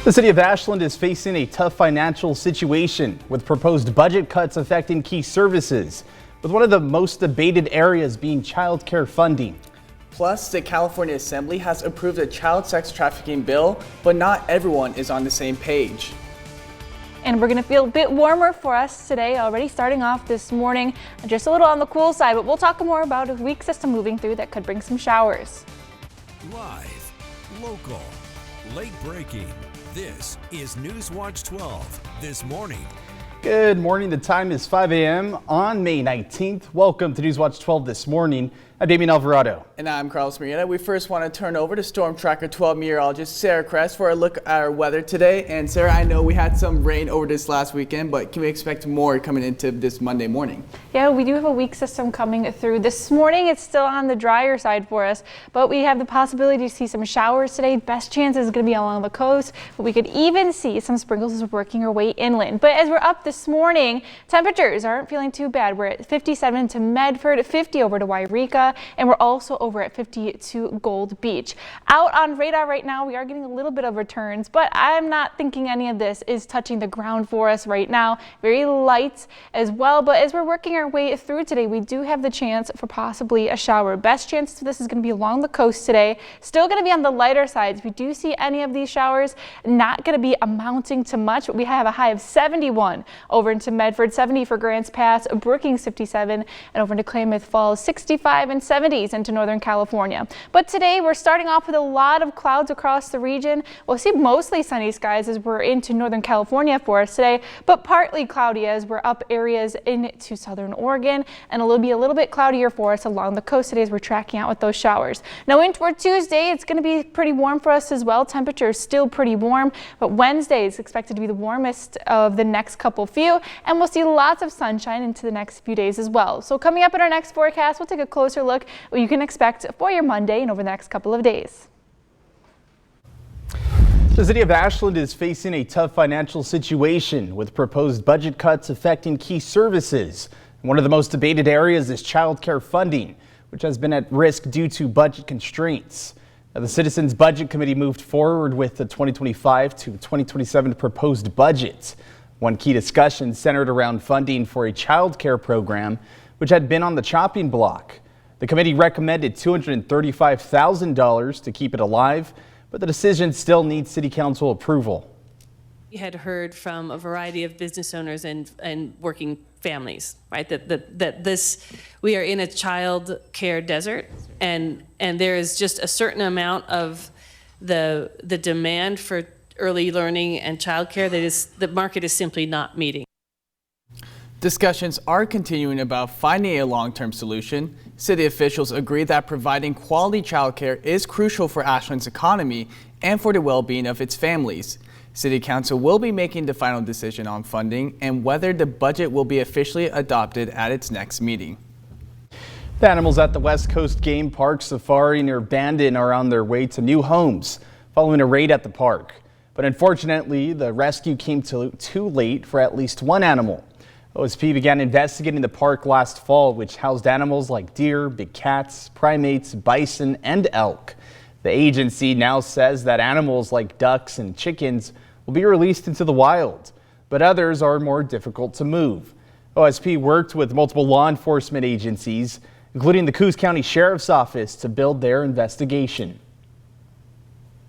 The city of Ashland is facing a tough financial situation with proposed budget cuts affecting key services, with one of the most debated areas being child care funding. Plus, the California Assembly has approved a child sex trafficking bill, but not everyone is on the same page. And we're going to feel a bit warmer for us today, already starting off this morning, just a little on the cool side, but we'll talk more about a weak system moving through that could bring some showers. Live, local, late breaking. This is NewsWatch 12 this morning. Good morning. The time is 5 a.m. on May 19th. Welcome to NewsWatch 12 this morning. I'm Damien Alvarado. And I'm Carlos Marietta. We first want to turn over to Storm Tracker 12 meteorologist Sarah Kress for a look at our weather today. And Sarah, I know we had some rain over this last weekend, but can we expect more coming into this Monday morning? Yeah, we do have a weak system coming through. This morning it's still on the drier side for us, but we have the possibility to see some showers today. Best chance is going to be along the coast, but we could even see some sprinkles as we're working our way inland. But as we're up this morning, temperatures aren't feeling too bad. We're at 57 to Medford, 50 over to Wairika, and we're also over at 50 to Gold Beach. Out on radar right now, we are getting a little bit of returns, but I'm not thinking any of this is touching the ground for us right now. Very light as well, but as we're working our way through today, we do have the chance for possibly a shower. Best chance for this is going to be along the coast today. Still going to be on the lighter sides. If we do see any of these showers, not going to be amounting to much, but we have a high of 71 over into Medford, 70 for Grants Pass, Brookings 57, and over into Klamath Falls 65 and 70s into Northern California. But today we're starting off with a lot of clouds across the region. We'll see mostly sunny skies as we're into Northern California for us today, but partly cloudy as we're up areas into Southern Oregon, and it'll be a little bit cloudier for us along the coast today as we're tracking out with those showers. Now in toward Tuesday, it's going to be pretty warm for us as well. Temperature is still pretty warm, but Wednesday is expected to be the warmest of the next couple few, and we'll see lots of sunshine into the next few days as well. So coming up in our next forecast, we'll take a closer look what you can expect for your Monday and over the next couple of days. The city of Ashland is facing a tough financial situation with proposed budget cuts affecting key services. One of the most debated areas is child care funding, which has been at risk due to budget constraints. Now, the Citizens Budget Committee moved forward with the 2025 to 2027 proposed budget. One key discussion centered around funding for a child care program, which had been on the chopping block. The committee recommended $235,000 to keep it alive, but the decision still needs City Council approval. We had heard from a variety of business owners and working families, right? That we are in a child care desert, and there is just a certain amount of the demand for early learning and child care that the market is simply not meeting. Discussions are continuing about finding a long-term solution. City officials agree that providing quality childcare is crucial for Ashland's economy and for the well-being of its families. City Council will be making the final decision on funding and whether the budget will be officially adopted at its next meeting. The animals at the West Coast Game Park Safari near Bandon are on their way to new homes following a raid at the park. But unfortunately, the rescue came too late for at least one animal. OSP began investigating the park last fall, which housed animals like deer, big cats, primates, bison, and elk. The agency now says that animals like ducks and chickens will be released into the wild, but others are more difficult to move. OSP worked with multiple law enforcement agencies, including the Coos County Sheriff's Office, to build their investigation.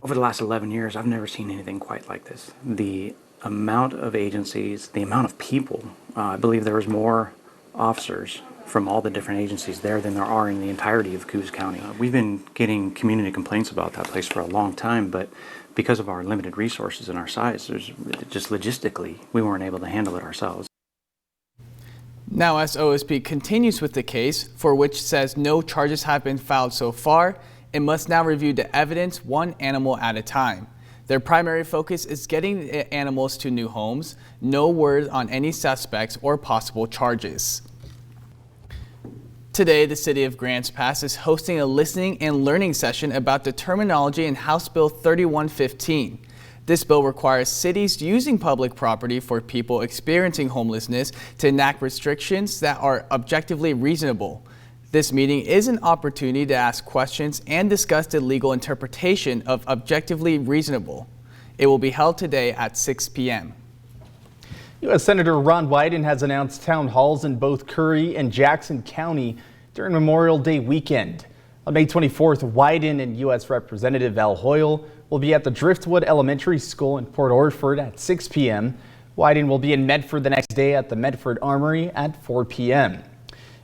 Over the last 11 years, I've never seen anything quite like this. The amount of agencies, the amount of people, I believe there was more officers from all the different agencies there than there are in the entirety of Coos County. We've been getting community complaints about that place for a long time, but because of our limited resources and our size, just logistically, we weren't able to handle it ourselves. Now, as OSP continues with the case, for which says no charges have been filed so far, it must now review the evidence one animal at a time. Their primary focus is getting the animals to new homes. No word on any suspects or possible charges. Today, the City of Grants Pass is hosting a listening and learning session about the terminology in House Bill 3115. This bill requires cities using public property for people experiencing homelessness to enact restrictions that are objectively reasonable. This meeting is an opportunity to ask questions and discuss the legal interpretation of objectively reasonable. It will be held today at 6 p.m. U.S. Senator Ron Wyden has announced town halls in both Curry and Jackson County during Memorial Day weekend. On May 24th, Wyden and U.S. Representative Al Hoyle will be at the Driftwood Elementary School in Port Orford at 6 p.m. Wyden will be in Medford the next day at the Medford Armory at 4 p.m.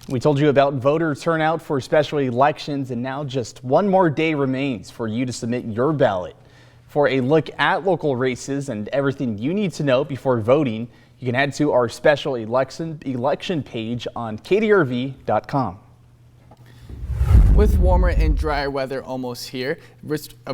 We told you about voter turnout for special elections, and now just one more day remains for you to submit your ballot. For a look at local races and everything you need to know before voting, you can head to our special election page on kdrv.com. With warmer and drier weather almost here,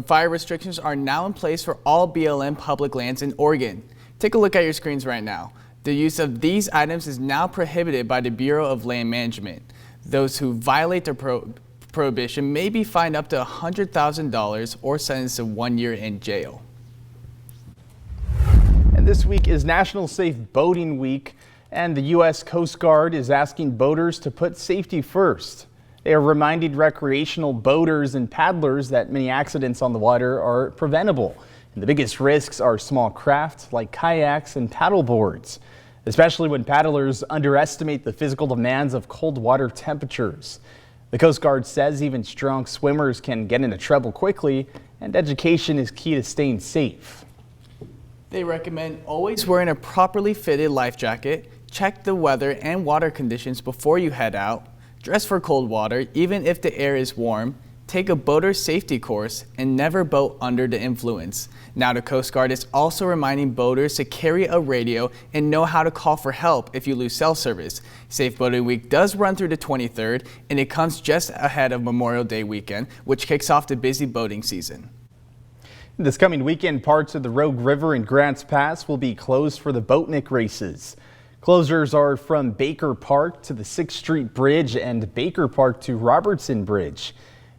fire restrictions are now in place for all BLM public lands in Oregon. Take a look at your screens right now. The use of these items is now prohibited by the Bureau of Land Management. Those who violate the prohibition may be fined up to $100,000 or sentenced to 1 year in jail. And this week is National Safe Boating Week, and the U.S. Coast Guard is asking boaters to put safety first. They are reminding recreational boaters and paddlers that many accidents on the water are preventable. And the biggest risks are small craft like kayaks and paddle boards, especially when paddlers underestimate the physical demands of cold water temperatures. The Coast Guard says even strong swimmers can get into trouble quickly, and education is key to staying safe. They recommend always wearing a properly fitted life jacket, check the weather and water conditions before you head out, dress for cold water even if the air is warm, take a boater safety course, and never boat under the influence. Now the Coast Guard is also reminding boaters to carry a radio and know how to call for help if you lose cell service. Safe Boating Week does run through the 23rd, and it comes just ahead of Memorial Day weekend, which kicks off the busy boating season. This coming weekend, parts of the Rogue River and Grants Pass will be closed for the Boatnik races. Closures are from Baker Park to the 6th Street Bridge and Baker Park to Robertson Bridge.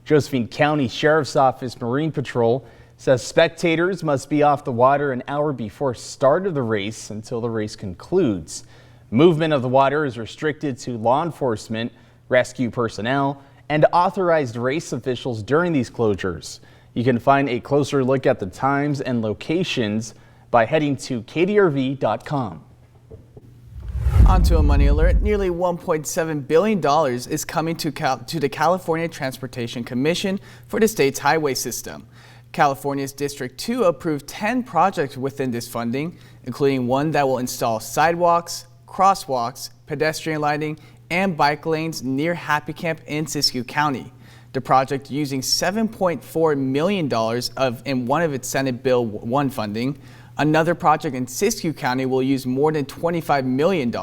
Josephine County Sheriff's Office Marine Patrol says spectators must be off the water an hour before start of the race until the race concludes. Movement of the water is restricted to law enforcement, rescue personnel, and authorized race officials during these closures. You can find a closer look at the times and locations by heading to kdrv.com. Onto a money alert. Nearly $1.7 billion is coming to the California Transportation Commission for the state's highway system. California's District 2 approved 10 projects within this funding, including one that will install sidewalks, crosswalks, pedestrian lighting, and bike lanes near Happy Camp in Siskiyou County. The project, using $7.4 million in one of its Senate Bill 1 funding. Another project in Siskiyou County will use more than $25 million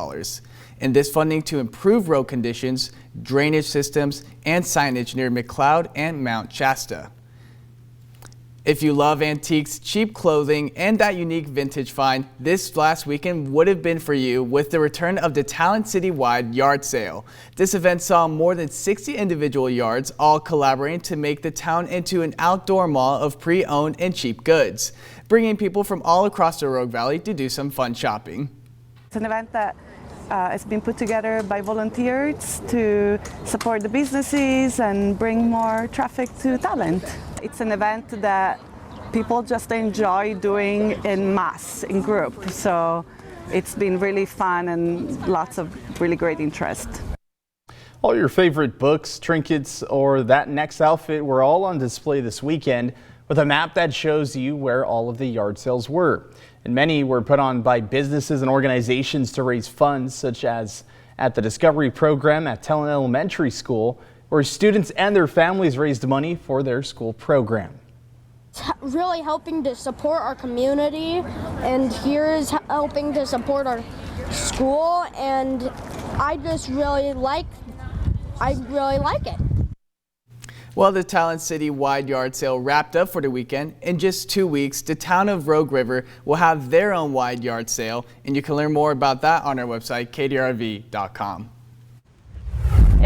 in this funding to improve road conditions, drainage systems, and signage near McLeod and Mount Shasta. If you love antiques, cheap clothing, and that unique vintage find, this last weekend would have been for you with the return of the Talent City-wide yard sale. This event saw more than 60 individual yards all collaborating to make the town into an outdoor mall of pre-owned and cheap goods, bringing people from all across the Rogue Valley to do some fun shopping. It's an event that has been put together by volunteers to support the businesses and bring more traffic to Talent. It's an event that people just enjoy doing in mass, in group. So it's been really fun and lots of really great interest. All your favorite books, trinkets, or that next outfit were all on display this weekend with a map that shows you where all of the yard sales were. And many were put on by businesses and organizations to raise funds, such as at the Discovery Program at Talent Elementary School, where students and their families raised money for their school program. It's really helping to support our community, and here is helping to support our school, and I really like it. Well, the Talent City-wide yard sale wrapped up for the weekend. In just 2 weeks, the town of Rogue River will have their own wide yard sale, and you can learn more about that on our website, kdrv.com.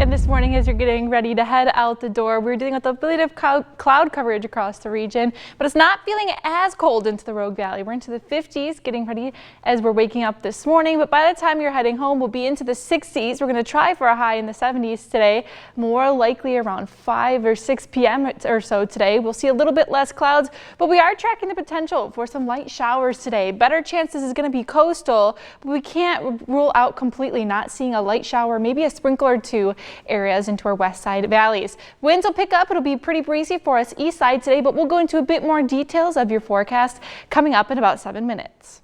And this morning, as you're getting ready to head out the door, we're dealing with a bit of cloud coverage across the region, but it's not feeling as cold into the Rogue Valley. We're into the 50s, getting ready as we're waking up this morning, but by the time you're heading home, we'll be into the 60s. We're going to try for a high in the 70s today, more likely around 5 or 6 p.m. or so today. We'll see a little bit less clouds, but we are tracking the potential for some light showers today. Better chances is going to be coastal, but we can't rule out completely not seeing a light shower, maybe a sprinkle or two areas into our west side valleys. Winds will pick up. It'll be pretty breezy for us east side today, but we'll go into a bit more details of your forecast coming up in about 7 minutes.